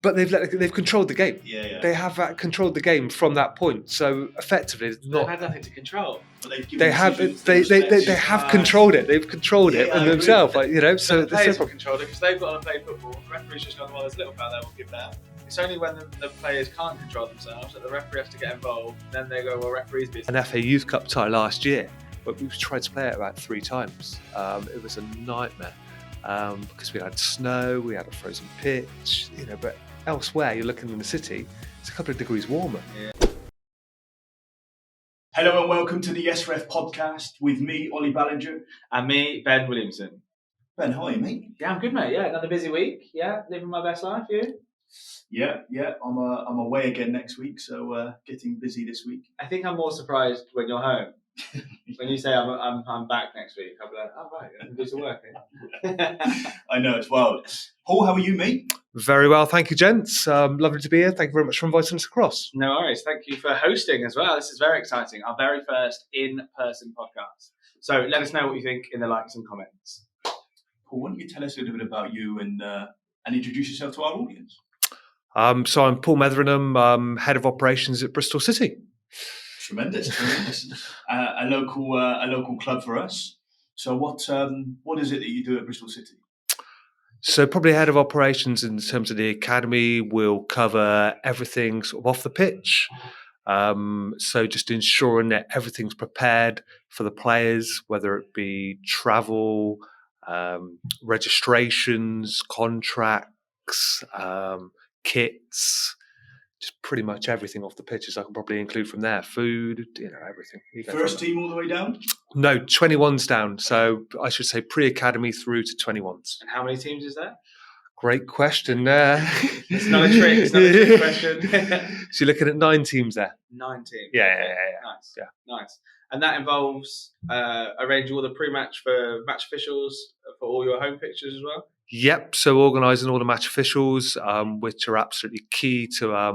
but they've controlled the game. Yeah. They have controlled the game from that point. So effectively, it's not. They've had nothing to control. But they've given They have decisions, they have controlled it. They've controlled it I and agree. themselves. So The players have controlled it because they've got to play football. The referee's just gone, well, there's a little foul there, we'll give that. It's only when the players can't control themselves that the referee has to get involved. Then they go, well, referee's business. An FA Youth Cup tie last year, but we've tried to play it about 3 times. It was a nightmare because we had snow, we had a frozen pitch, but elsewhere, you're looking in the city, it's a couple of degrees warmer. Yeah. Hello and welcome to the YesRef Podcast with me, Olly Ballinger. And me, Ben Williamson. Ben, how are you, mate? Yeah, I'm good, mate. Yeah, another busy week. Yeah, living my best life. You? Yeah. I'm away again next week, so getting busy this week. I think I'm more surprised when you're home. When you say I'm back next week, I'll be like, oh right, I can do some work. I know, it's wild. Paul, how are you, mate? Very well, thank you, gents. Lovely to be here. Thank you very much for inviting us across. No worries. Thank you for hosting as well. This is very exciting. Our very first in-person podcast. So let us know what you think in the likes and comments. Paul, why don't you tell us a little bit about you and introduce yourself to our audience? So I'm Paul Metheringham, head of operations at Bristol City. Tremendous. A local club for us. So what is it that you do at Bristol City? So probably head of operations in terms of the academy will cover everything sort of off the pitch. So just ensuring that everything's prepared for the players, whether it be travel, registrations, contracts, kits, just pretty much everything off the pitch, as I can probably include from there. Food, everything. First team all the way down? No, 21s down. So I should say pre-academy through to 21s. And how many teams is that? Great question. It's not a trick. It's not a trick question. So you're looking at 9 teams there. 9 teams. Yeah. Nice. Yeah. Nice. And that involves arranging all the pre-match for match officials for all your home fixtures as well? Yep. So organising all the match officials, which are absolutely key to our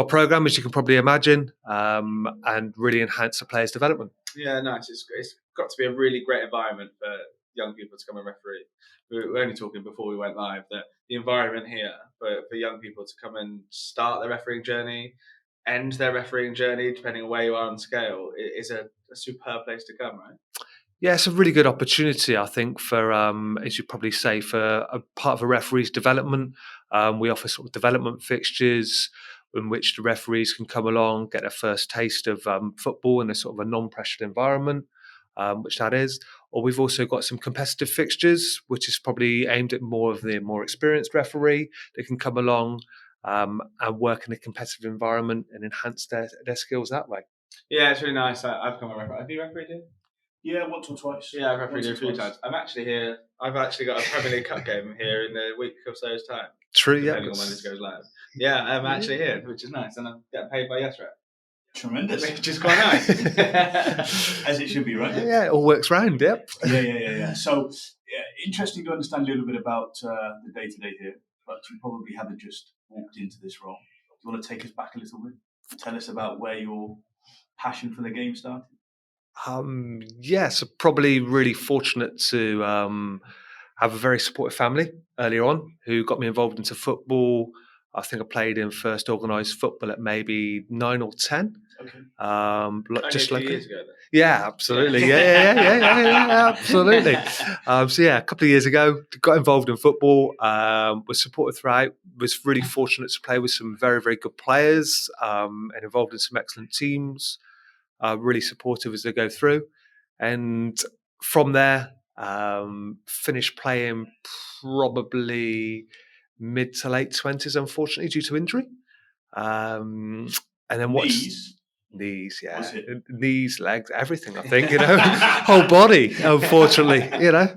programme, as you can probably imagine, and really enhance the players' development. Yeah, nice. It's got to be a really great environment for young people to come and referee. We were only talking before we went live that the environment here for young people to come and start their refereeing journey, end their refereeing journey, depending on where you are on scale, is a superb place to come, right? Yeah, it's a really good opportunity, I think, for, as you probably say, for a part of a referee's development. We offer sort of development fixtures in which the referees can come along, get their first taste of football in a sort of a non-pressured environment, which that is. Or we've also got some competitive fixtures, which is probably aimed at more of the more experienced referee that can come along and work in a competitive environment and enhance their skills that way. Yeah, it's really nice. I've come and referee. Have you refereed here? Yeah, once or twice. Yeah, I've refereed here a few times. I'm actually here. I've actually got a Premier League Cup game here in a week or so's time. True, yeah. Depending on when this goes live. Yeah, I'm actually here, which is nice. And I'm getting paid by YesRef. Tremendous. Which is quite nice. As it should be, right? Yeah, it all works round, yep. Yeah. So, interesting to understand a little bit about the day-to-day here, but you probably haven't just walked into this role. Do you want to take us back a little bit? Tell us about where your passion for the game started? So probably really fortunate to have a very supportive family earlier on who got me involved into football. I think I played in first organised football at maybe 9 or 10. Okay. Just like years ago, then. Yeah, absolutely. Yeah, absolutely. A couple of years ago, got involved in football, was supported throughout, was really fortunate to play with some very, very good players and involved in some excellent teams. Really supportive as they go through. And from there, finished playing probably mid to late 20s, unfortunately, due to injury. And then Knees, yeah. Knees, legs, everything, I think, whole body, unfortunately, as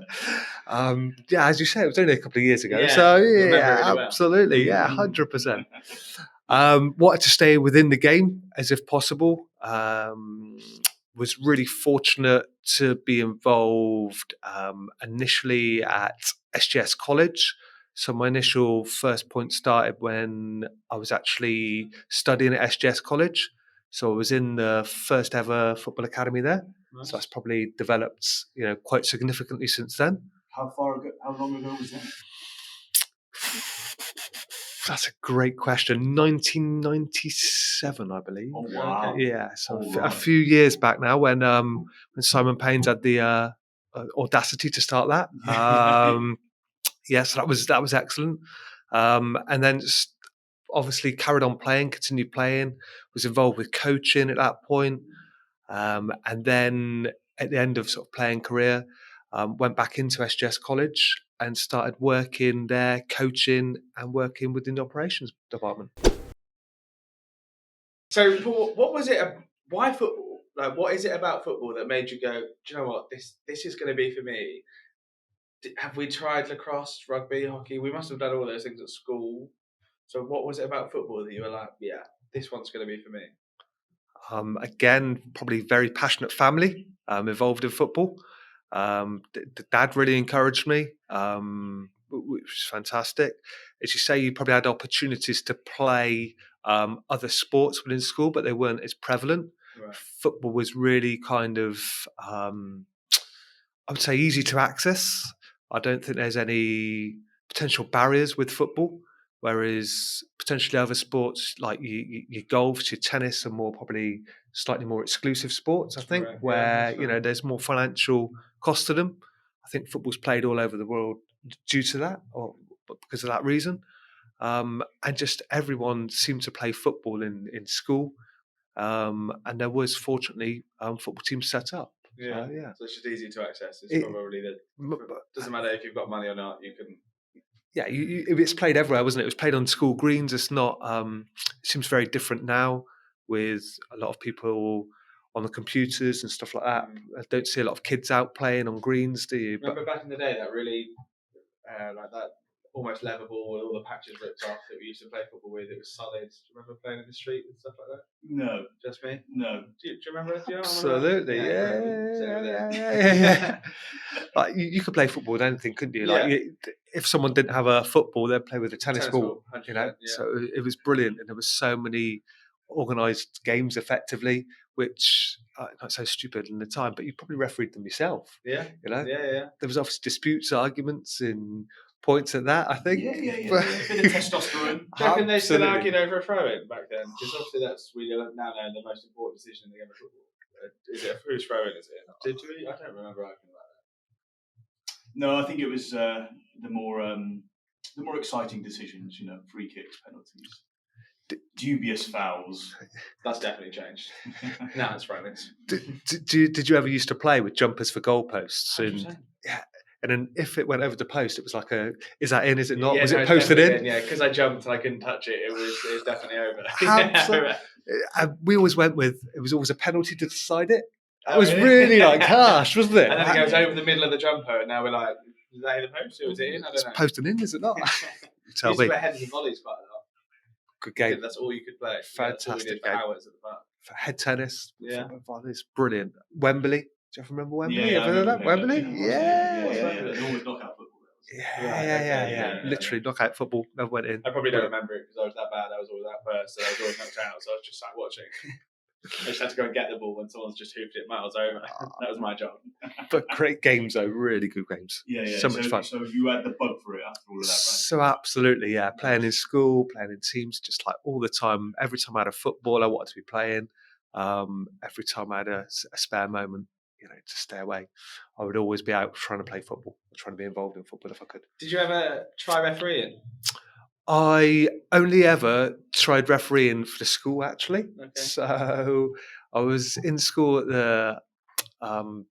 you said, it was only a couple of years ago. So, yeah, absolutely. Well. Yeah, 100%. Wanted to stay within the game as if possible. Was really fortunate to be involved initially at SGS College. So my initial first point started when I was actually studying at SGS College. So I was in the first ever football academy there. Nice. So that's probably developed, quite significantly since then. How long ago was that? That's a great question. 1997, I believe. Oh wow! Yeah, so All a right. few years back now, when Simon Payne's had the audacity to start that. Yes, that was excellent. And then obviously carried on playing, continued playing. Was involved with coaching at that point, and then at the end of sort of playing career, went back into SGS College and started working there, coaching and working within the operations department. So, Paul, what was it? Why football? Like, what is it about football that made you go, do you know what? This is going to be for me. Have we tried lacrosse, rugby, hockey? We must have done all those things at school. So, what was it about football that you were like, yeah, this one's going to be for me? Again, probably very passionate family involved in football. The dad really encouraged me, which was fantastic. As you say, you probably had opportunities to play other sports within school, but they weren't as prevalent. Right. Football was really kind of, I would say, easy to access. I don't think there's any potential barriers with football, whereas potentially other sports like your golf, your tennis are more probably slightly more exclusive sports, I think, Right. Yeah, where that's right. there's more financial cost to them. I think football's played all over the world due to that, or because of that reason. And just everyone seemed to play football in school, and there was fortunately football teams set up. Yeah. Yeah. So it's just easy to access. It's probably but- doesn't matter if you've got money or not. You can. Yeah, it's played everywhere, wasn't it? It was played on school greens. It's not. It seems very different now, with a lot of people on the computers and stuff like that. I don't see a lot of kids out playing on greens, do you? Remember back in the day that really, like that almost level ball with all the patches ripped off that we used to play football with. It was solid. Do you remember playing in the street and stuff like that? No, Just me? no. Do you remember it? Do you remember that? Absolutely, yeah. Like you could play football with anything, couldn't you? Like if someone didn't have a football, they'd play with a tennis ball. 100%, So it was brilliant, and there was so many organised games effectively, which not so stupid in the time, but you probably refereed them yourself. Yeah. Yeah. There was obviously disputes, arguments, and points at that. I think. Yeah. Bit of testosterone. Do you reckon they still argued over a throw-in back then? Because obviously that's we now know the most important decision in the game of football. Is it whose throw-in is it? Did we? I don't remember arguing about that. No, I think it was the more exciting decisions. Free kicks, penalties, dubious fouls. That's definitely changed. Now it's throw-ins. Did you ever used to play with jumpers for goalposts? 100%. And then if it went over the post, it was like is that in? Is it not? Yeah, was it posted in? Yeah, because I jumped and I couldn't touch it. It was definitely over. We always went with it was always a penalty to decide it. That was really harsh, wasn't it? And then it goes over the middle of the jumper, and now we're like, is that in the post or is it in? I don't know. It's posted in, is it not? Tell me. You used to play headers and volleys quite a lot. Good game. That's all you could play. Fantastic game. Hours at the park. For head tennis. Yeah. Volleys, brilliant. Wembley. Do you ever remember Wembley? Yeah, Ever heard of that? Wembley? Yeah. Always knockout football. Yeah. Literally knockout football. Never went in. I probably don't remember it because I was that bad. I was always out first, so I was always knocked out. So I was just sat watching. I just had to go and get the ball when someone's just hoofed it miles over. That was my job. But great games, though. Really good games. Yeah. So much fun. So you had the bug for it after all of that, right? So absolutely, yeah. Playing in school, playing in teams, just like all the time. Every time I had a football, I wanted to be playing. Every time I had a spare moment, to stay away, I would always be out trying to play football, trying to be involved in football if I could. Did you ever try refereeing? I only ever tried refereeing for the school, actually. Okay. So I was in school at the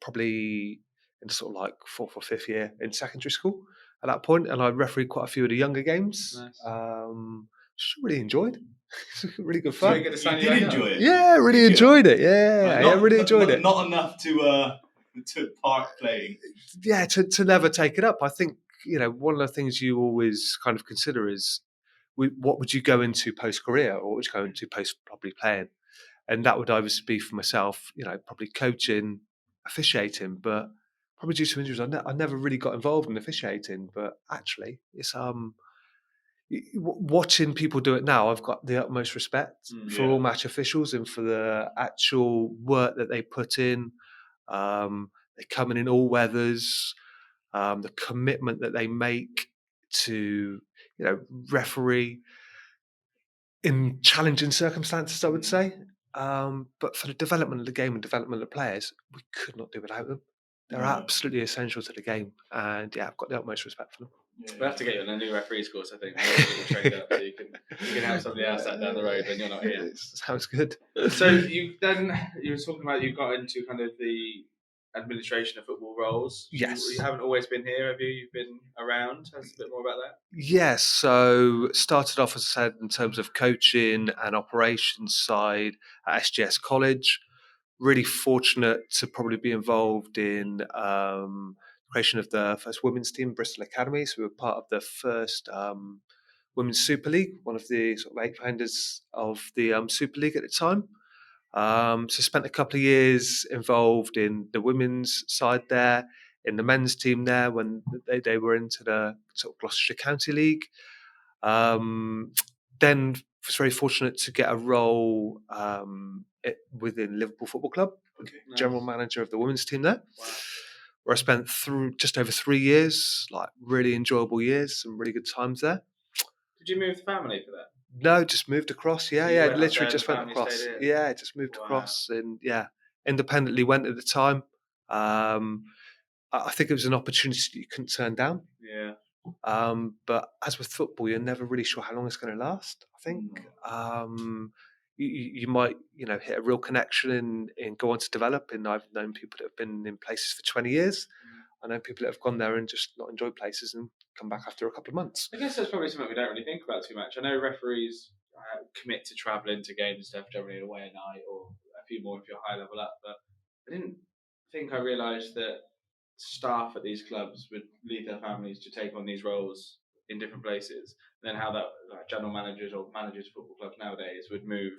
probably in sort of like 4th or 5th year in secondary school at that point, and I refereed quite a few of the younger games. Nice. Which I really enjoyed. It's really good fun. You did enjoy it? Yeah, really enjoyed it. Yeah, really enjoyed it. Not enough to park playing. Yeah, to never take it up. I think, one of the things you always kind of consider is what would you go into post-career, or what would you go into post-probably playing? And that would either be for myself, probably coaching, officiating, but probably due to injuries, I never really got involved in officiating. But actually, it's watching people do it now, I've got the utmost respect for all match officials and for the actual work that they put in. They come in all weathers, the commitment that they make to, referee. in challenging circumstances, I would say. But for the development of the game and development of players, we could not do without them. They're No. absolutely essential to the game, and I've got the utmost respect for them. We'll have to get you on a new referees course, I think. You'll train up so you can help somebody else out down the road when you're not here. Sounds good. So you were talking about you got into kind of the administration of football roles. Yes. You haven't always been here, have you? You've been around. Tell us a bit more about that. Yes, so started off, as I said, in terms of coaching and operations side at SGS College. Really fortunate to probably be involved in creation of the first women's team, Bristol Academy. So we were part of the first Women's Super League, one of the sort of 8 founders of the Super League at the time. So spent a couple of years involved in the women's side there, in the men's team there when they were into the sort of Gloucestershire County League. Then was very fortunate to get a role within Liverpool Football Club, general manager of the women's team there. Wow. Where I spent just over 3 years, like really enjoyable years, some really good times there. Did you move the family for that? No, just moved across. Yeah, So you went up literally there just and the went family across. stayed Yeah, just moved Wow. across, and independently went at the time. I think it was an opportunity that you couldn't turn down. Yeah. But as with football, you're never really sure how long it's going to last. I think you might hit a real connection and go on to develop. And I've known people that have been in places for 20 years. I know people that have gone there and just not enjoyed places and come back after a couple of months. I guess that's probably something we don't really think about too much. I know referees commit to travelling to games and stuff, generally away at night or a few more if you're high level up. But I didn't think I realised that staff at these clubs would leave their families to take on these roles in different places. And then how that general managers or managers of football clubs nowadays would move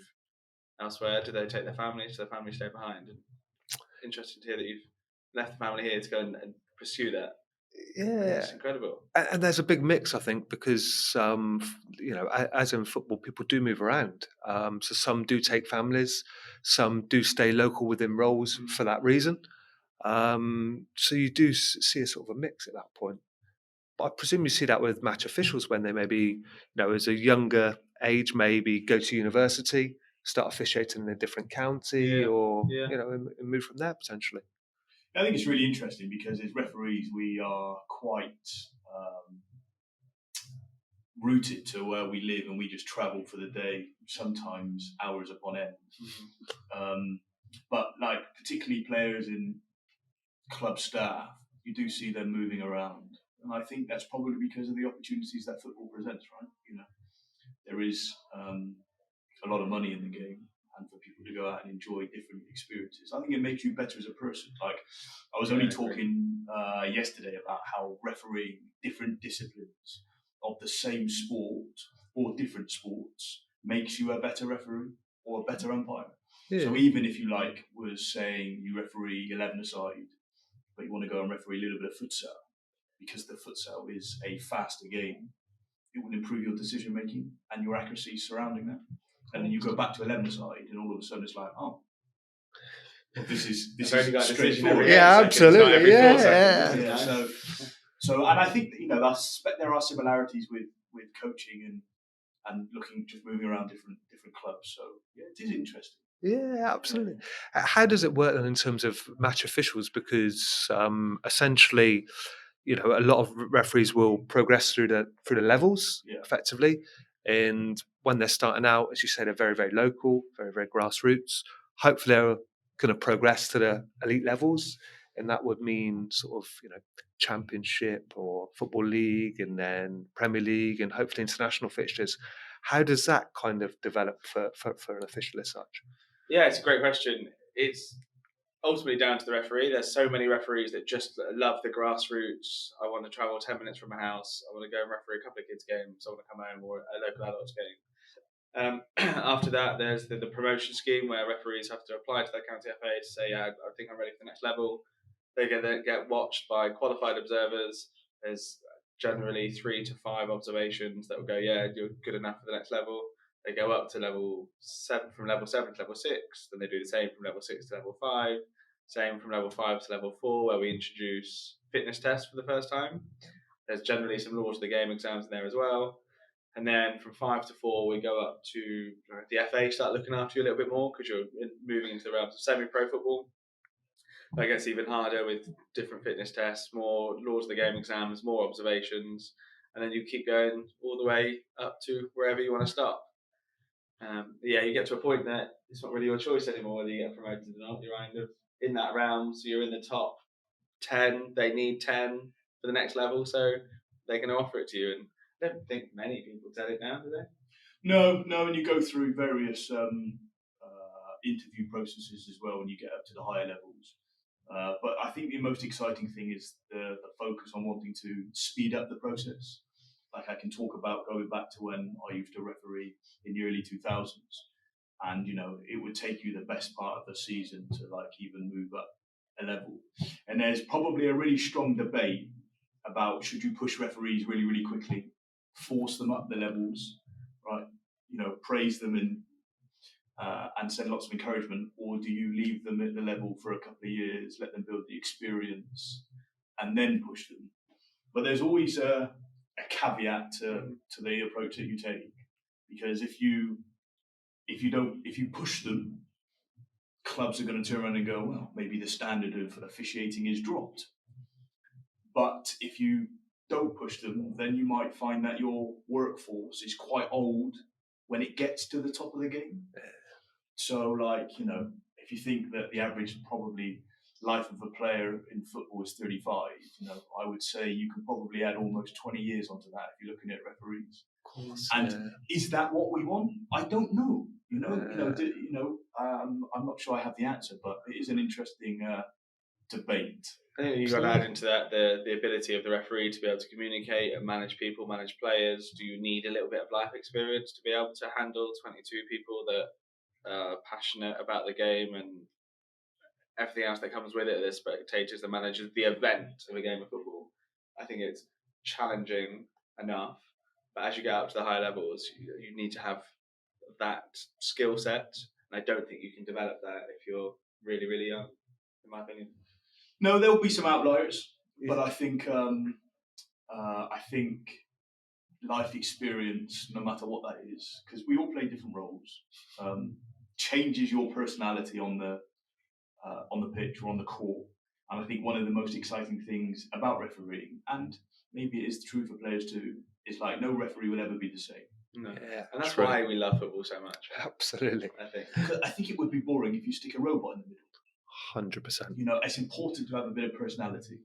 elsewhere. Do they take their families? Do their families stay behind? And interesting to hear that you've left the family here to go and pursue that. Yeah, it's incredible. And there's a big mix, I think, because as in football, people do move around. So some do take families, some do stay local within roles for that reason. So you do see a sort of a mix at that point. But I presume you see that with match officials when they maybe, as a younger age, maybe go to university, start officiating in a different county, or and move from there potentially. I think it's really interesting because as referees, we are quite rooted to where we live, and we just travel for the day, sometimes hours upon end. But particularly players in club staff, you do see them moving around, and I think that's probably because of the opportunities that football presents. Right, there is a lot of money in the game, and for people to go out and enjoy different experiences, I think it makes you better as a person. I was only talking yesterday about how refereeing different disciplines of the same sport or different sports makes you a better referee or a better umpire. Yeah. So even if you was saying you referee 11-a-side, but you want to go and referee a little bit of futsal, because the futsal is a faster game, it will improve your decision making and your accuracy surrounding that. And then you go back to 11-a-side, and all of a sudden it's like, well, this is straightforward. Yeah, absolutely. Yeah. So, and I think there are similarities with coaching and just moving around different clubs. So yeah, it is interesting. Yeah, absolutely. How does it work then in terms of match officials? Because essentially, a lot of referees will progress through the levels effectively, and when they're starting out, as you say, they're very, very local, very, very grassroots. Hopefully, they're going to progress to the elite levels, and that would mean sort of Championship or Football League, and then Premier League, and hopefully international fixtures. How does that kind of develop for an official as such? Yeah, it's a great question. It's ultimately down to the referee. There's so many referees that just love the grassroots. I want to travel 10 minutes from my house. I want to go and referee a couple of kids' games. I want to come home, or a local adults game. After that, there's the promotion scheme where referees have to apply to their county FA to say, I think I'm ready for the next level. They get watched by qualified observers. There's generally 3 to 5 observations that will go, you're good enough for the next level. They go up to level 7, from level 7 to level 6. Then they do the same from level 6 to level 5. Same from level 5 to level 4, where we introduce fitness tests for the first time. There's generally some laws of the game exams in there as well. And then from 5 to 4, we go up to the FA start looking after you a little bit more because you're moving into the realms of semi-pro football. That gets even harder with different fitness tests, more laws of the game exams, more observations, and then you keep going all the way up to wherever you want to stop. You get to a point that it's not really your choice anymore whether you get promoted or not. You're kind of in that realm, so you're in the top 10. They need 10 for the next level, so they're going to offer it to you. And I don't think many people tell it now, do they? No, and you go through various interview processes as well when you get up to the higher levels. But I think the most exciting thing is the focus on wanting to speed up the process. Like I can talk about going back to when I used to referee in the early 2000s, and it would take you the best part of the season to even move up a level. And there's probably a really strong debate about should you push referees really, really quickly, force them up the levels, right? Praise them and send lots of encouragement, or do you leave them at the level for a couple of years, let them build the experience, and then push them? But there's always a caveat to the approach that you take, because if you push them, clubs are going to turn around and go, well, maybe the standard of officiating is dropped. But if you don't push them, then you might find that your workforce is quite old when it gets to the top of the game. So, if you think that the average probably life of a player in football is 35, I would say you can probably add almost 20 years onto that if you're looking at referees. Of course, and is that what we want? I don't know. I'm not sure I have the answer, but it is an interesting debate. I think you've got to add into that the ability of the referee to be able to communicate and manage people, manage players. Do you need a little bit of life experience to be able to handle 22 people that are passionate about the game and everything else that comes with it, the spectators, the managers, the event of a game of football? I think it's challenging enough, but as you get up to the higher levels, you need to have that skill set, and I don't think you can develop that if you're really, really young, in my opinion. No, there will be some outliers, but I think life experience, no matter what that is, because we all play different roles, changes your personality on the pitch or on the court. And I think one of the most exciting things about refereeing, and maybe it is true for players too, is no referee will ever be the same. No. Yeah, and that's why we love football so much. Absolutely. I think it would be boring if you stick a robot in the middle. 100%. It's important to have a bit of personality,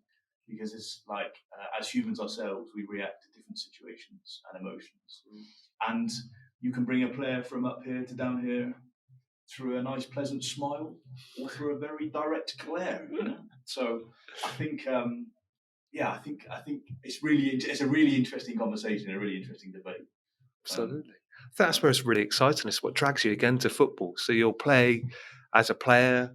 because it's as humans ourselves, we react to different situations and emotions. And you can bring a player from up here to down here through a nice, pleasant smile or through a very direct glare. So I think, I think it's a really interesting conversation, a really interesting debate. Absolutely. That's where it's really exciting. It's what drags you again to football. So you'll play as a player,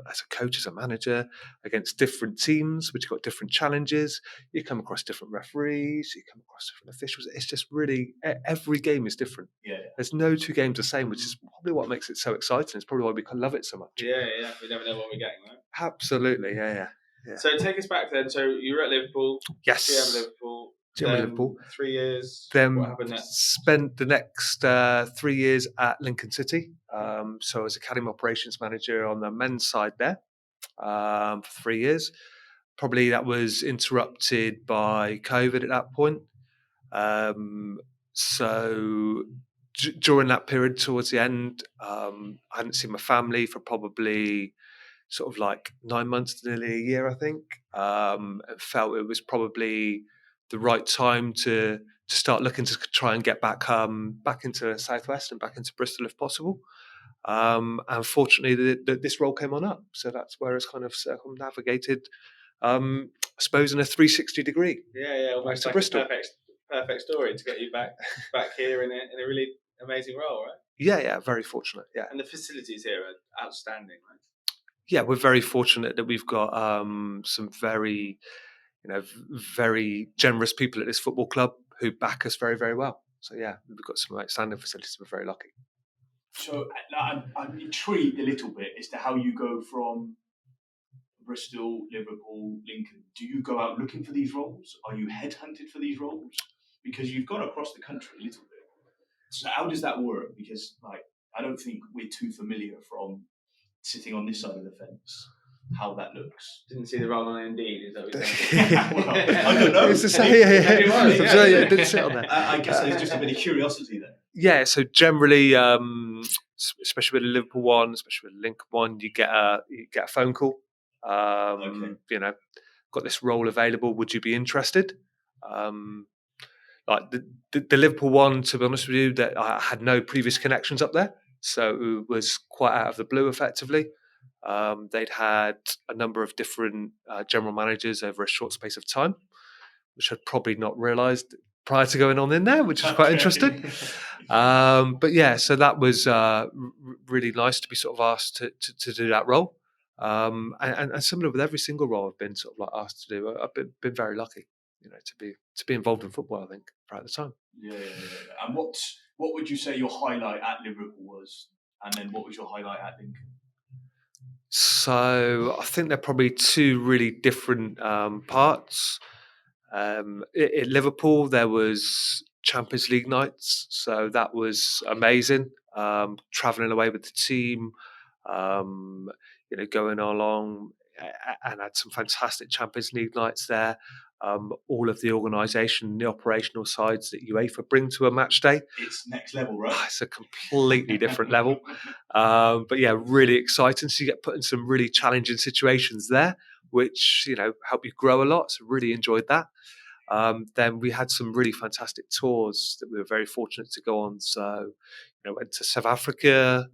as a coach, as a manager, against different teams, which have got different challenges. You come across different referees, you come across different officials. It's just really, every game is different. Yeah. There's no two games the same, which is probably what makes it so exciting. It's probably why we love it so much. Yeah. We never know what we're getting, right? Absolutely, yeah. So take us back then. So you were at Liverpool. Yes. GM Liverpool. 3 years. Then what happened next? Spent the next 3 years at Lincoln City. So as academy operations manager on the men's side there for 3 years. Probably that was interrupted by COVID at that point. So during that period, towards the end, I hadn't seen my family for probably sort of 9 months to nearly a year, I think. And felt it was probably the right time to start looking to try and get back into Southwest and back into Bristol if possible. And fortunately, this role came on up, so that's where it's kind of circumnavigated. I suppose in a 360 degree. Yeah, almost like Bristol. A perfect story to get you back here in a really amazing role, right? Yeah, very fortunate. Yeah, and the facilities here are outstanding, right? Yeah, we're very fortunate that we've got some very, very generous people at this football club who back us very, very well. So yeah, we've got some outstanding facilities. We're very lucky. So I'm intrigued a little bit as to how you go from Bristol, Liverpool, Lincoln. Do you go out looking for these roles? Are you headhunted for these roles? Because you've gone across the country a little bit. So how does that work? Because I don't think we're too familiar from sitting on this side of the fence how that looks. Didn't see the role on Indeed, is that what you're saying? Well, I don't know. It's the same, yeah. Didn't sit on there. I guess there's just a bit of curiosity there. Yeah, so generally, especially with the Liverpool one, especially with the Lincoln one, you get a phone call. You know, got this role available. Would you be interested? Like the Liverpool one, to be honest with you, that I had no previous connections up there, so it was quite out of the blue, effectively. They'd had a number of different general managers over a short space of time, which I'd probably not realised prior to going on in there, which is quite interesting. But yeah, so that was really nice to be sort of asked to do that role. And similar with every single role I've been sort of like asked to do, I've been very lucky, you know, to be involved in football, I think, throughout the time. Yeah. And what would you say your highlight at Liverpool was? And then what was your highlight at Lincoln? So I think they're probably two really different parts. At Liverpool, there was Champions League nights, so that was amazing. Traveling away with the team, you know, going along, and had some fantastic Champions League nights there. All of the organisation, the operational sides that UEFA bring to a match day. It's next level, right? It's a completely different level. But yeah, really exciting. So you get put in some really challenging situations there, which, you know, help you grow a lot. So really enjoyed that. Then we had some really fantastic tours that we were very fortunate to go on. So, you know, went to South Africa,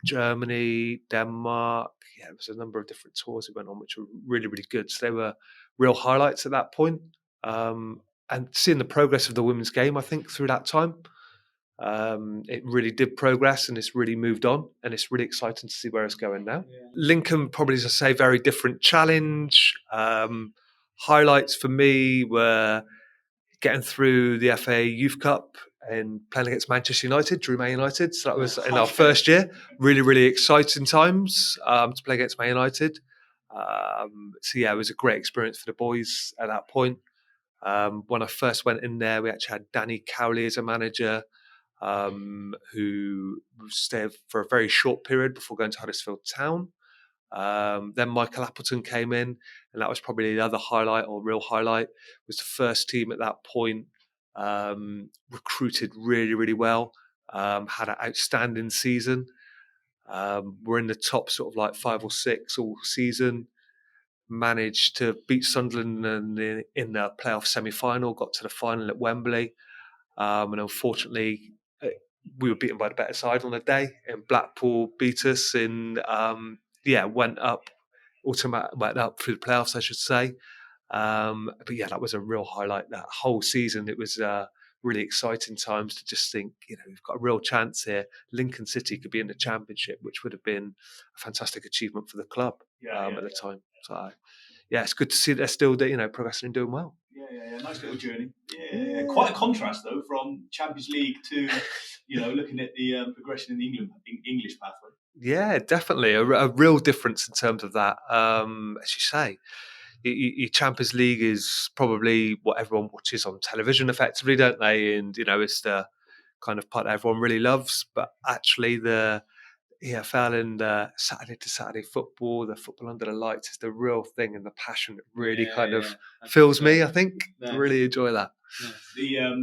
Germany, Denmark. Yeah, there was a number of different tours we went on, which were really, really good. So they were real highlights at that point. And seeing the progress of the women's game, I think, through that time, it really did progress and it's really moved on. And it's really exciting to see where it's going now. Yeah. Lincoln, probably, as I say, very different challenge. Highlights for me were getting through the FA Youth Cup and playing against Manchester United, Drew Man United. So that was in our first year. Really, really exciting times to play against Man United. So yeah, it was a great experience for the boys at that point. When I first went in there, we actually had Danny Cowley as a manager, who stayed for a very short period before going to Huddersfield Town. Then Michael Appleton came in, and that was probably the other highlight, or real highlight, was the first team at that point. Recruited really, really well, had an outstanding season. We're in the top sort of like 5 or 6 all season. Managed to beat Sunderland in the playoff semi-final, got to the final at Wembley. And unfortunately, we were beaten by the better side on the day, and Blackpool beat us went up through the playoffs, I should say. But yeah, that was a real highlight. That whole season, it was really exciting times to just think, you know, we've got a real chance here. Lincoln City could be in the Championship, which would have been a fantastic achievement for the club at the time. So yeah, it's good to see they're still, you know, progressing and doing well. Yeah. Nice little journey. Yeah. Quite a contrast though, from Champions League to, you know, looking at the progression in the English pathway. Yeah, definitely a real difference in terms of that. As you say, your Champions League is probably what everyone watches on television, effectively, don't they? And you know, it's the kind of part that everyone really loves. But actually, the EFL and the Saturday to Saturday football, the football under the lights, is the real thing, and the passion that really fills me. I think I really enjoy that. Yeah.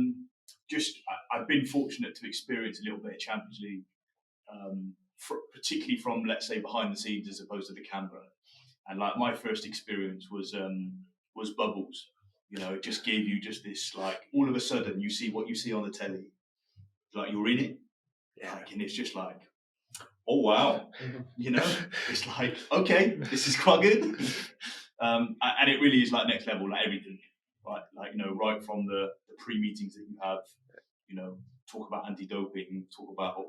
I've been fortunate to experience a little bit of Champions League, particularly from, let's say, behind the scenes as opposed to the camera. And like my first experience was bubbles. You know, it just gave you just this, like, all of a sudden you see what you see on the telly, like you're in it, and it's just like, oh wow, you know, it's like, okay, this is quite good, and it really is like next level, like everything, right? Like, you know, right from the pre-meetings that you have, you know, talk about anti-doping, talk about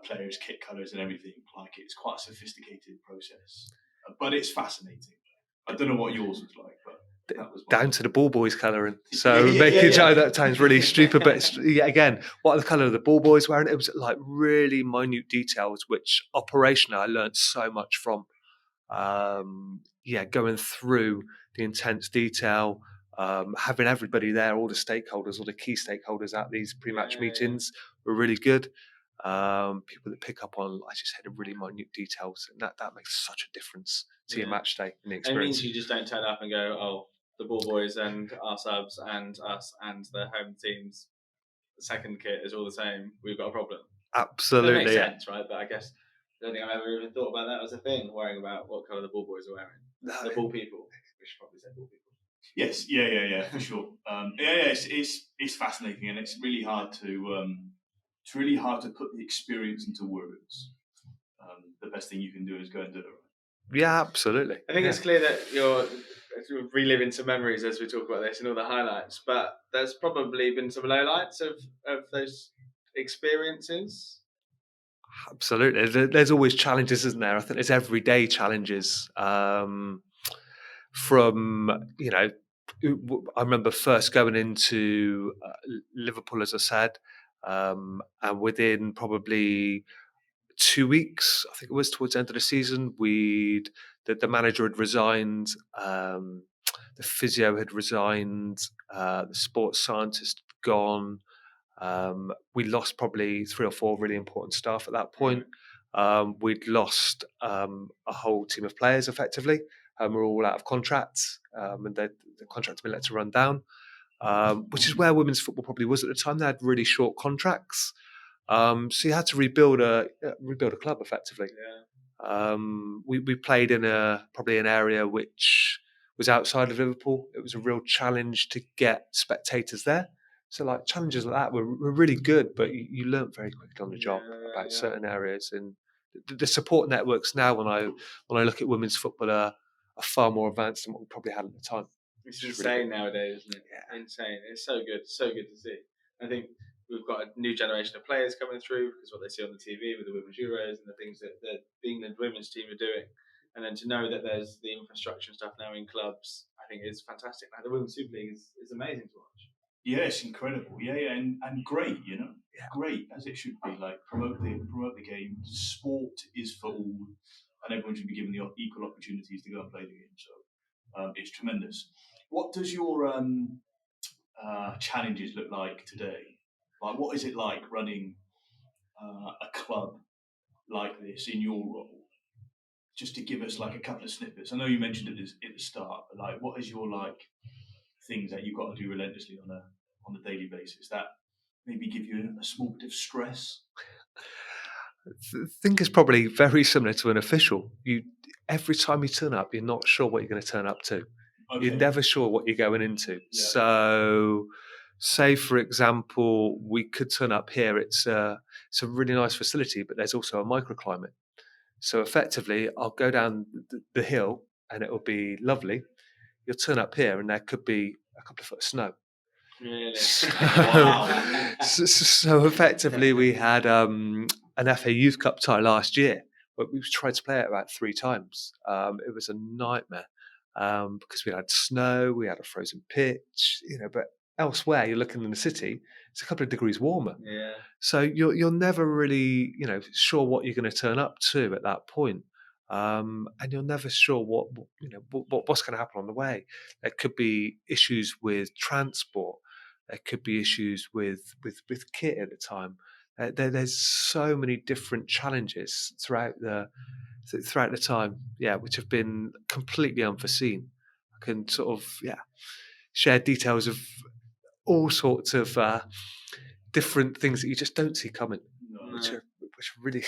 players' kit colours and everything. Like, it's quite a sophisticated process, but it's fascinating. I don't know what yours was like, but that was down to the ball boys colouring. So making sure that sounds really stupid, but again, what are the colour of the ball boys wearing? It was like really minute details, which operationally I learned so much from. Going through the intense detail, having everybody there, all the stakeholders, all the key stakeholders at these pre-match meetings were really good. People that pick up on, like you said, really minute details, and that makes such a difference to your match day and the experience. It means you just don't turn up and go, oh, the ball boys and our subs and us and the home team's second kit is all the same. We've got a problem. Absolutely, that makes sense, right? But I guess I don't think I've ever even thought about that as a thing, worrying about what colour the ball boys are wearing. No. The ball people. We should probably say ball people. Yes, yeah, for sure. It's fascinating, and it's really hard to put the experience into words. The best thing you can do is go and do it. Yeah, absolutely. I think it's clear that you're reliving some memories as we talk about this and all the highlights, but there's probably been some lowlights of those experiences. Absolutely. There's always challenges, isn't there? I think there's everyday challenges. From, I remember first going into Liverpool, as I said, and within probably 2 weeks, I think it was towards the end of the season, the manager had resigned, the physio had resigned, the sports scientist gone. We lost probably 3 or 4 really important staff at that point. We'd lost a whole team of players effectively. We're all out of contracts, and the contracts had been let to run down, which is where women's football probably was at the time. They had really short contracts. So you had to rebuild a club effectively. Yeah. We played in probably an area which was outside of Liverpool. It was a real challenge to get spectators there. So like challenges like that were really good, but you learnt very quickly on the job about certain areas, and the support networks now. When I look at women's football, are far more advanced than what we probably had at the time. It's insane nowadays, isn't it? Yeah. Insane. It's so good to see. I think we've got a new generation of players coming through because what they see on the TV with the Women's Euros and the things that the England women's team are doing. And then to know that there's the infrastructure and stuff now in clubs, I think is fantastic. Like the Women's Super League is amazing to watch. Yeah, it's incredible. Yeah, and great, great as it should be. Like promote the game. Sport is for all, and everyone should be given the equal opportunities to go and play the game. So it's tremendous. What does your challenges look like today? Like, what is it like running a club like this in your role? Just to give us like a couple of snippets. I know you mentioned it at the start, but like, what is your things that you've got to do relentlessly on a daily basis that maybe give you a small bit of stress? I think it's probably very similar to an official. Every time you turn up, you're not sure what you're going to turn up to. Okay. You're never sure what you're going into. Yeah. So, say for example, we could turn up here. It's a really nice facility, but there's also a microclimate. So effectively, I'll go down the hill and it will be lovely. You'll turn up here and there could be a couple of foot of snow. Really? So effectively, we had an FA Youth Cup tie last year, but we tried to play it about 3 times. It was a nightmare because we had snow, we had a frozen pitch, but elsewhere, you're looking in the city, it's a couple of degrees warmer. Yeah. So you're never really, sure what you're going to turn up to at that point. And you're never sure what's going to happen on the way. There could be issues with transport. There could be issues with kit at the time. There's so many different challenges throughout the time, which have been completely unforeseen. I can sort of share details of all sorts of different things that you just don't see coming, which really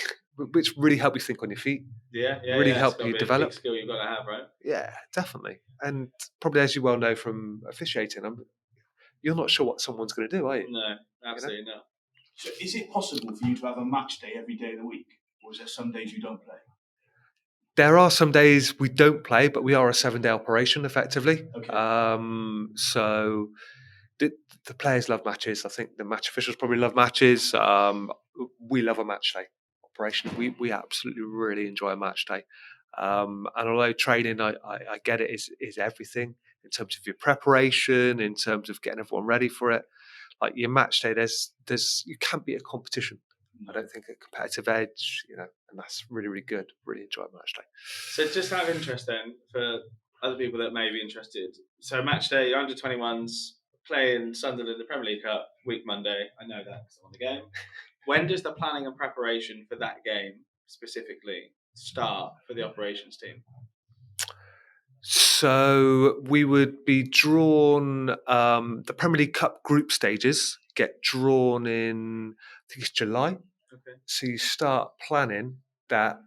help you think on your feet. Really help you develop. Big skill you've got to have, right? Yeah, definitely. And probably, as you well know from officiating, you're not sure what someone's going to do, are you? No, absolutely not. So, is it possible for you to have a match day every day of the week, or is there some days you don't play? There are some days we don't play, but we are a 7-day operation, effectively. Okay. So the players love matches. I think the match officials probably love matches. We love a match day operation. We absolutely really enjoy a match day. And although training, I get it, is everything in terms of your preparation, in terms of getting everyone ready for it. Like your match day, there's you can't be a competition. I don't think a competitive edge, and that's really, really good. Really enjoy match day. So just out of interest then, for other people that may be interested, So Matchday, under 21s, playing Sunderland in the Premier League Cup, week Monday. I know that because I'm on the game. When does the planning and preparation for that game specifically start for the operations team? So we would be drawn, the Premier League Cup group stages get drawn in, I think it's July. Okay. So you start planning that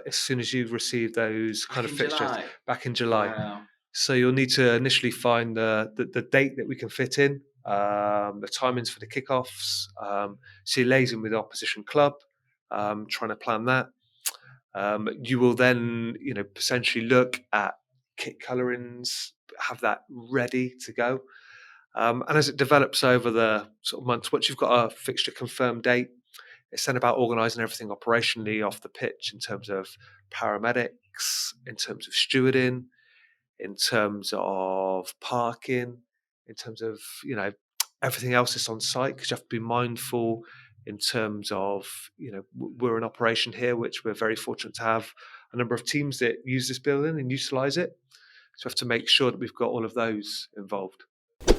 as soon as you receive those kind of fixtures back in July. Wow. So you'll need to initially find the date that we can fit in, the timings for the kickoffs. So you're liaising with the opposition club, trying to plan that. You will then, potentially look at kit colourings, have that ready to go. And as it develops over the sort of months, once you've got a fixture confirmed date, it's then about organising everything operationally off the pitch in terms of paramedics, in terms of stewarding, in terms of parking, in terms of, everything else that's on site, because you have to be mindful in terms of, we're an operation here, which we're very fortunate to have a number of teams that use this building and utilise it. So we have to make sure that we've got all of those involved. Okay,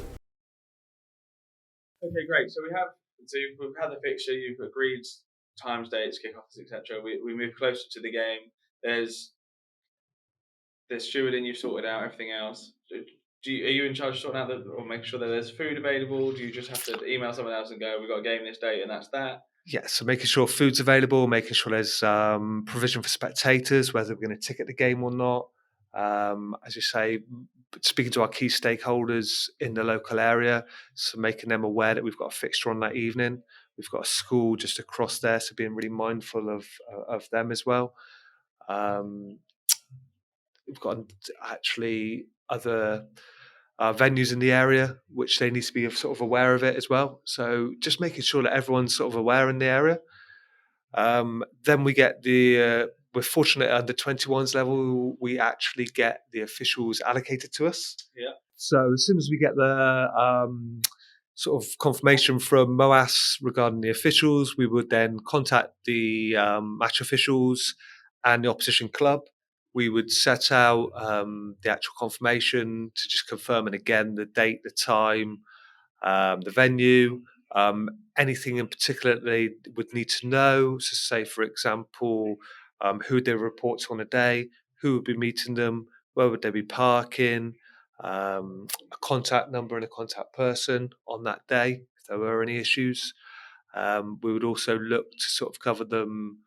great. So we've had the fixture, you've agreed times, dates, kickoffs, etc. We move closer to the game. There's stewarding, you've sorted out everything else. Are you in charge of sorting out or making sure that there's food available? Do you just have to email someone else and go, we've got a game this date and that's that? Yeah, so making sure food's available, making sure there's provision for spectators, whether we're going to ticket the game or not. As you say, speaking to our key stakeholders in the local area, so making them aware that we've got a fixture on that evening. We've got a school just across there, so being really mindful of them as well. We've got actually other venues in the area, which they need to be sort of aware of it as well. So just making sure that everyone's sort of aware in the area. Then we get we're fortunate at under 21s level, we actually get the officials allocated to us. Yeah. So as soon as we get the sort of confirmation from MOAS regarding the officials, we would then contact the match officials and the opposition club. We would set out the actual confirmation to just confirm, and again, the date, the time, the venue, anything in particular they would need to know. So say, for example, who they report to on a day, who would be meeting them, where would they be parking, a contact number and a contact person on that day if there were any issues. We would also look to sort of cover them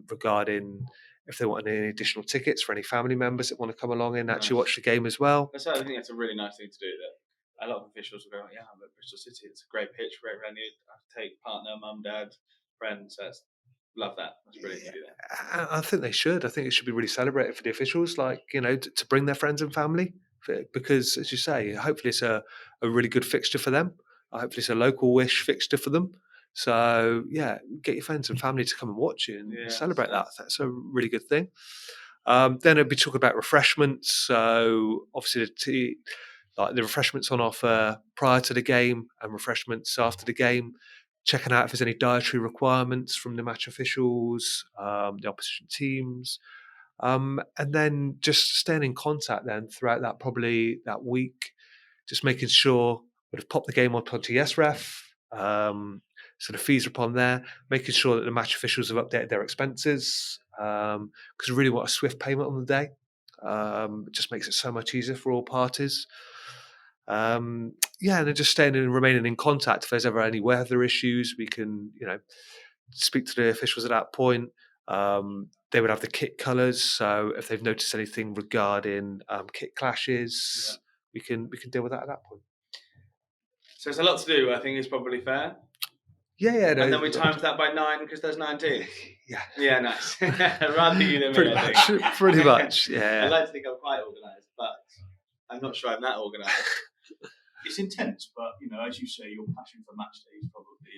regarding if they want any additional tickets for any family members that want to come along and actually watch the game as well. I think that's a really nice thing to do. That a lot of officials will go, yeah, I'm at Bristol City. It's a great pitch, great venue. I take partner, mum, dad, friends. Love that. That's brilliant to do that. I think they should. I think it should be really celebrated for the officials, like, to bring their friends and family, because, as you say, hopefully it's a really good fixture for them. Hopefully it's a local-ish fixture for them. So, yeah, get your friends and family to come and watch it and celebrate that. That's a really good thing. Then it'd be talking about refreshments. So, obviously, the refreshments on offer prior to the game and refreshments after the game. Checking out if there's any dietary requirements from the match officials, the opposition teams, and then just staying in contact then throughout that week, just making sure we've popped the game up onto YesRef, so the fees are upon there, making sure that the match officials have updated their expenses, because we really want a swift payment on the day. It just makes it so much easier for all parties. And then just staying and remaining in contact. If there's ever any weather issues, we can, speak to the officials at that point. They would have the kit colours, so if they've noticed anything regarding kit clashes, we can deal with that at that point. So it's a lot to do. I think it's probably fair. Yeah. No, and then we times that by 9 because there's 19. Yeah. Yeah, nice. Rather you than pretty me, much, I think. Pretty much. Yeah. I like to think I'm quite organised, but I'm not sure I'm that organised. It's intense, but as you say, your passion for Matchday is probably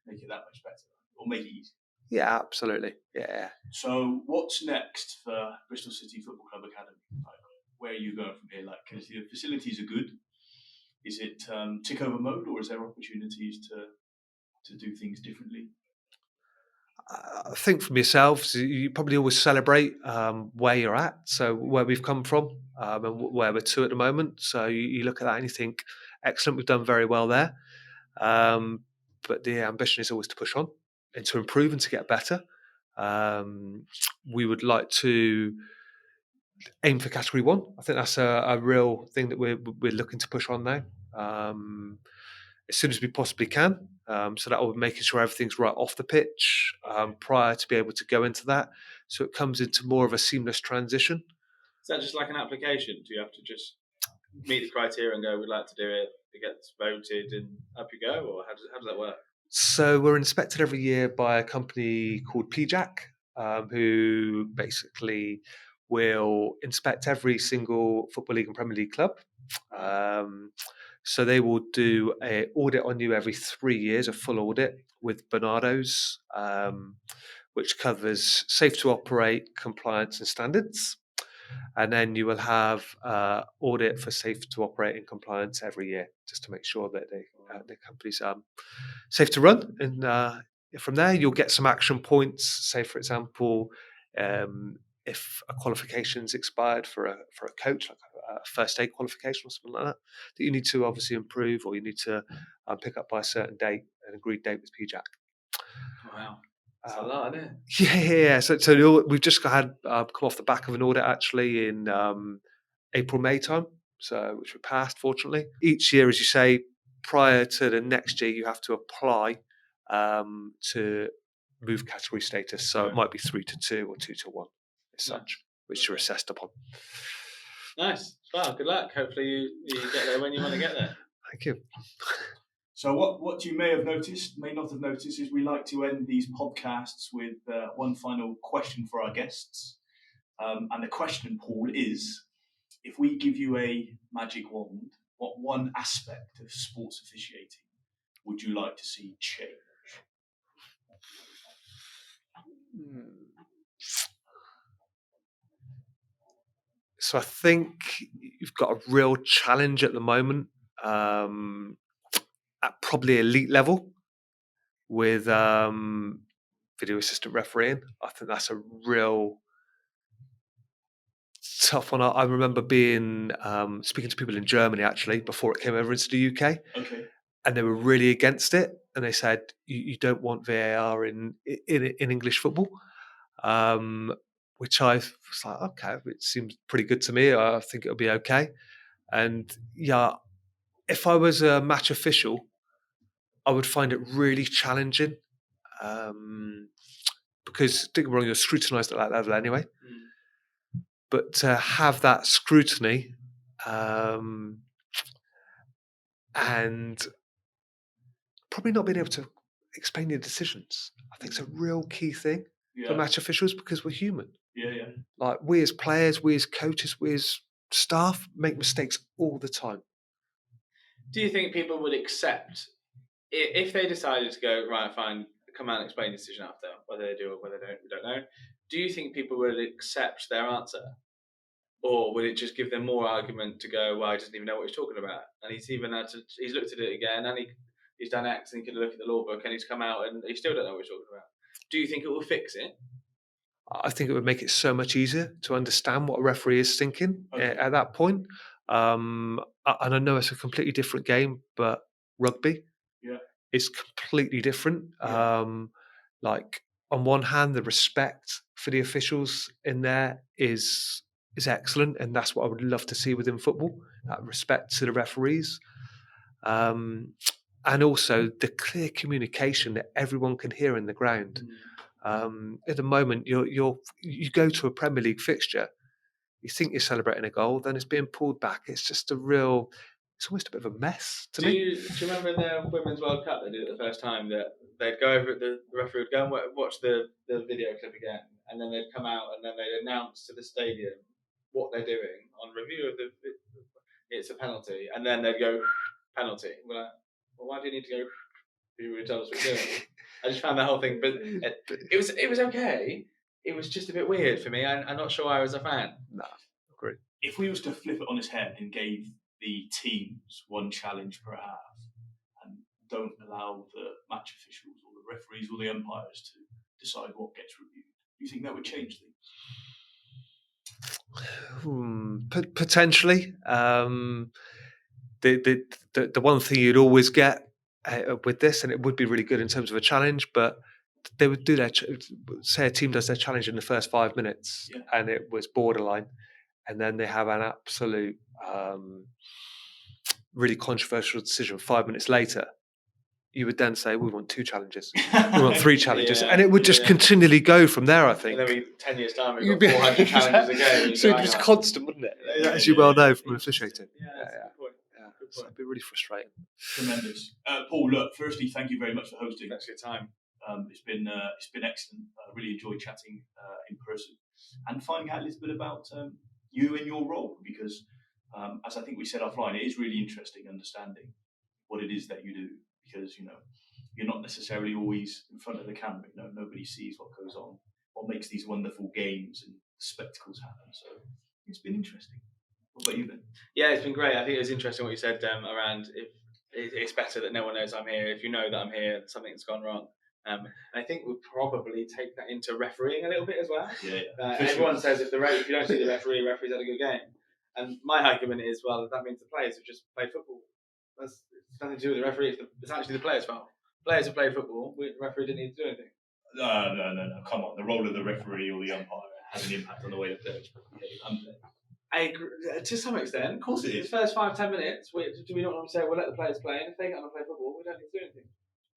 make it that much better, or make it easy. Yeah, absolutely. Yeah. So, what's next for Bristol City Football Club Academy? Like, where are you going from here? Like, because the facilities are good. Is it tick over mode, or is there opportunities to do things differently? I think from yourselves, you probably always celebrate where you're at, so where we've come from and where we're to at the moment. So you look at that and you think, excellent, we've done very well there. But the ambition is always to push on and to improve and to get better. We would like to aim for Category 1. I think that's a real thing that we're looking to push on now. As soon as we possibly can. So that will be making sure everything's right off the pitch prior to be able to go into that. So it comes into more of a seamless transition. Is that just like an application? Do you have to just meet the criteria and go, we'd like to do it, it gets voted and up you go? Or how does that work? So we're inspected every year by a company called PJAC, who basically will inspect every single Football League and Premier League club. So they will do an audit on you every 3 years, a full audit with Bernardo's, which covers safe to operate, compliance and standards. And then you will have audit for safe to operate and compliance every year, just to make sure that the company's safe to run. And from there, you'll get some action points. Say, for example, if a qualification's expired for a coach, like a first aid qualification or something like that, that you need to obviously improve, or you need to pick up by a certain date, an agreed date with PJAC. Wow. That's a lot, isn't it? Yeah. So we've just had come off the back of an audit actually in April, May time, so which we passed, fortunately. Each year, as you say, prior to the next year, you have to apply to move category status. So it might be 3 to 2 or 2 to 1 as such, which you're assessed upon. Nice. Well, good luck. Hopefully you get there when you want to get there. Thank you. So what you may have noticed, may not have noticed, is we like to end these podcasts with one final question for our guests. And the question, Paul, is, if we give you a magic wand, what one aspect of sports officiating would you like to see change? So I think you've got a real challenge at the moment at probably elite level with video assistant refereeing. I think that's a real tough one. I remember being speaking to people in Germany actually before it came over into the UK. Okay. And they were really against it, and they said you don't want VAR in English football, which I was like, okay, it seems pretty good to me. I think it'll be okay. And yeah, if I was a match official, I would find it really challenging because don't get me wrong, you're scrutinised at that level anyway. But to have that scrutiny and probably not being able to explain your decisions, I think it's a real key thing for match officials because we're human. Yeah. Like we as players, we as coaches, we as staff make mistakes all the time. Do you think people would accept if they decided to go, right, fine, come out and explain the decision after, whether they do or whether they don't, we don't know. Do you think people would accept their answer? Or would it just give them more argument to go, well, he doesn't even know what he's talking about? And he's looked at it again and he's done X and he could look at the law book and he's come out and he still don't know what he's talking about. Do you think it will fix it? I think it would make it so much easier to understand what a referee is thinking at that point. And I know it's a completely different game, but rugby is completely different. Like on one hand, the respect for the officials in there is excellent, and that's what I would love to see within football, that respect to the referees. And also the clear communication that everyone can hear in the ground. At the moment, you go to a Premier League fixture, you think you're celebrating a goal, then it's being pulled back. It's just it's almost a bit of a mess to me. Do you remember in the Women's World Cup they did it the first time that they'd go over, the referee would go and watch the video clip again, and then they'd come out and then they'd announce to the stadium what they're doing on review of it's a penalty, and then they'd go penalty. We're like, well, why do you need to go? You would tell us what you're doing. I just found the whole thing, but it was okay. It was just a bit weird for me. I'm not sure I was a fan. No, agree. If we was to flip it on its head and gave the teams one challenge per half and don't allow the match officials or the referees or the umpires to decide what gets reviewed? Do you think that would change things? Potentially. The one thing you'd always get with this, and it would be really good in terms of a challenge, but they would do say a team does their challenge in the first 5 minutes, and it was borderline, and then they have an absolute really controversial decision 5 minutes later. You would then say, we want 2 challenges, we want 3 challenges, and it would just continually go from there, I think. And then 10 years' time, we've got 400 challenges a game. So it was constant, wouldn't it? As you well know from officiating. So it'd be really frustrating. Tremendous. Paul, look, firstly, thank you very much for hosting. Thanks for your time. It's been excellent. I really enjoyed chatting in person and finding out a little bit about you and your role, because as I think we said offline, it is really interesting understanding what it is that you do, because you're not necessarily always in front of the camera. Nobody sees what goes on, what makes these wonderful games and spectacles happen. So it's been interesting. What about you, Ben? Yeah, it's been great. I think it was interesting what you said around if it's better that no one knows I'm here. If you know that I'm here, something's gone wrong. And I think we'll probably take that into refereeing a little bit as well. Everyone says if you don't see the referee's had a good game. And my argument is, well, that means the players have just played football. It's nothing to do with the referee. It's actually the players' fault. Players have played football. The referee didn't need to do anything. No. Come on. The role of the referee or the umpire has an impact on the way the players behave. I agree, to some extent. Of course it is. The first 5-10 minutes, do we not want to say, we'll let the players play, and if they get on and play football, we don't need to do anything?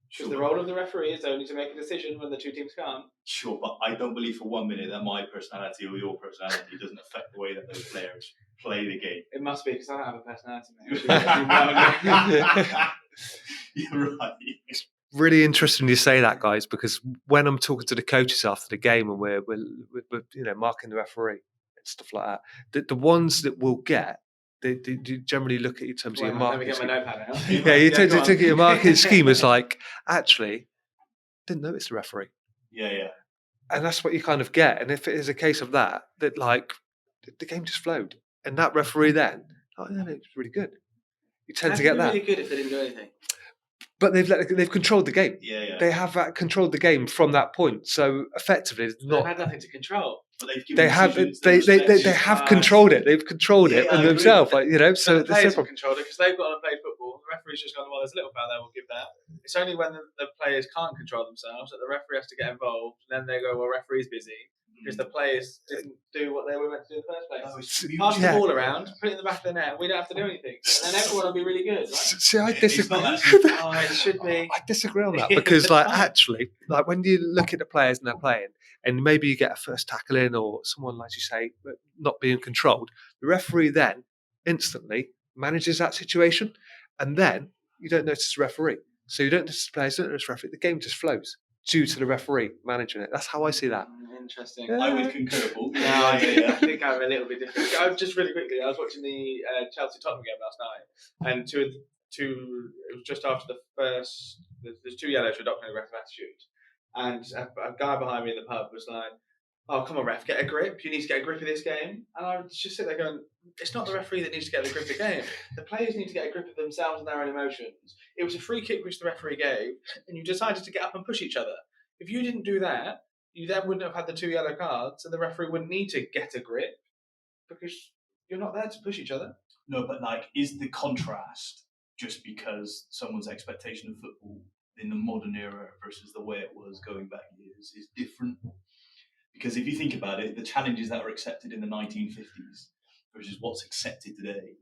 Because the role of the referee is only to make a decision when the 2 teams can't. Sure, but I don't believe for 1 minute that my personality or your personality doesn't affect the way that those players play the game. It must be, because I don't have a personality, mate. You're right. It's really interesting you say that, guys, because when I'm talking to the coaches after the game and we're marking the referee and stuff like that, the ones that we'll get, they generally look at you in terms of your marketing. Let me get my notepad out. You take your marketing scheme as like, actually, didn't notice the referee. Yeah. And that's what you kind of get. And if it is a case of that like the game just flowed, and that referee then, it's really good. You tend to get that. Really good if they didn't do anything. But they've controlled the game. Yeah. They have controlled the game from that point. So effectively, it's not. They've had nothing to control. But they have controlled it. They've controlled it themselves. So the players have controlled it because they've got to play football. The referee's just gone, well, there's a little foul there, we'll give that. It's only when the players can't control themselves that the referee has to get involved. And then they go, well, referee's busy. Because the players didn't do what they were meant to do in the first place. Pass the ball around, put it in the back of the net, we don't have to do anything. And then everyone will be really good, right? See, I disagree. It should be. I disagree on that because, actually, when you look at the players and they're playing, and maybe you get a first tackle in or someone, like you say, not being controlled, the referee then instantly manages that situation, and then you don't notice the referee. So you don't notice the players, don't notice the referee. The game just flows due to the referee managing it. That's how I see that. Interesting. Yeah. I would concur, Paul. No, I think I'm a little bit different. Just really quickly, I was watching the Chelsea-Tottenham game last night, and it was just after the first. There's 2 yellows for adopting aggressive attitude, and a guy behind me in the pub was like, "Oh, come on, ref, get a grip. You need to get a grip of this game." And I would just sit there going, "It's not the referee that needs to get the grip of the game. The players need to get a grip of themselves and their own emotions. It was a free kick which the referee gave, and you decided to get up and push each other. If you didn't do that, you then wouldn't have had the 2 yellow cards, and the referee wouldn't need to get a grip because you're not there to push each other." No, but is the contrast just because someone's expectation of football in the modern era versus the way it was going back years is different? Because if you think about it, the challenges that were accepted in the 1950s versus what's accepted today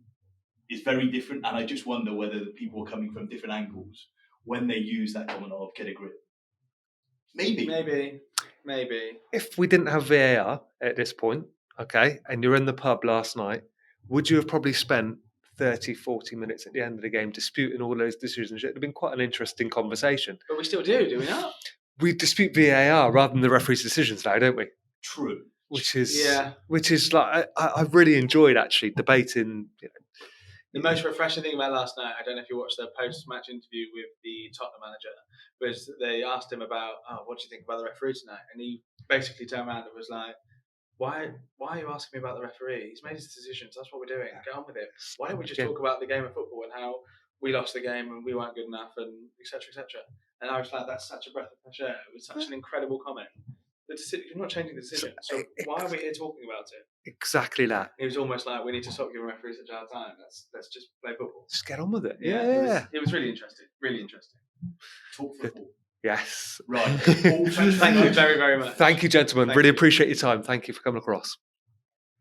is very different. And I just wonder whether the people are coming from different angles when they use that comment of get a grip. Maybe. If we didn't have VAR at this point, okay, and you're in the pub last night, would you have probably spent 30, 40 minutes at the end of the game disputing all those decisions? It would have been quite an interesting conversation. But we still do we not? We dispute VAR rather than the referee's decisions now, don't we? True. Which is like, I really enjoyed actually debating. The most refreshing thing about last night, I don't know if you watched the post-match interview with the Tottenham manager, was they asked him about, what do you think about the referee tonight? And he basically turned around and was like, why are you asking me about the referee? He's made his decisions. That's what we're doing. Get on with it. Why don't we just talk about the game of football and how we lost the game and we weren't good enough, and etc. etc. And I was like, that's such a breath of fresh air. It was such an incredible comment. You're not changing the decision, so why are we here talking about it? Exactly that. It was almost like, we need to stop giving referees such a hard time. Let's just play football. Just get on with it. It was really interesting. Really interesting. Talk football. Yes. Right. Thank you very, very much. Thank you, gentlemen. Thank really you. appreciate your time. Thank you for coming across.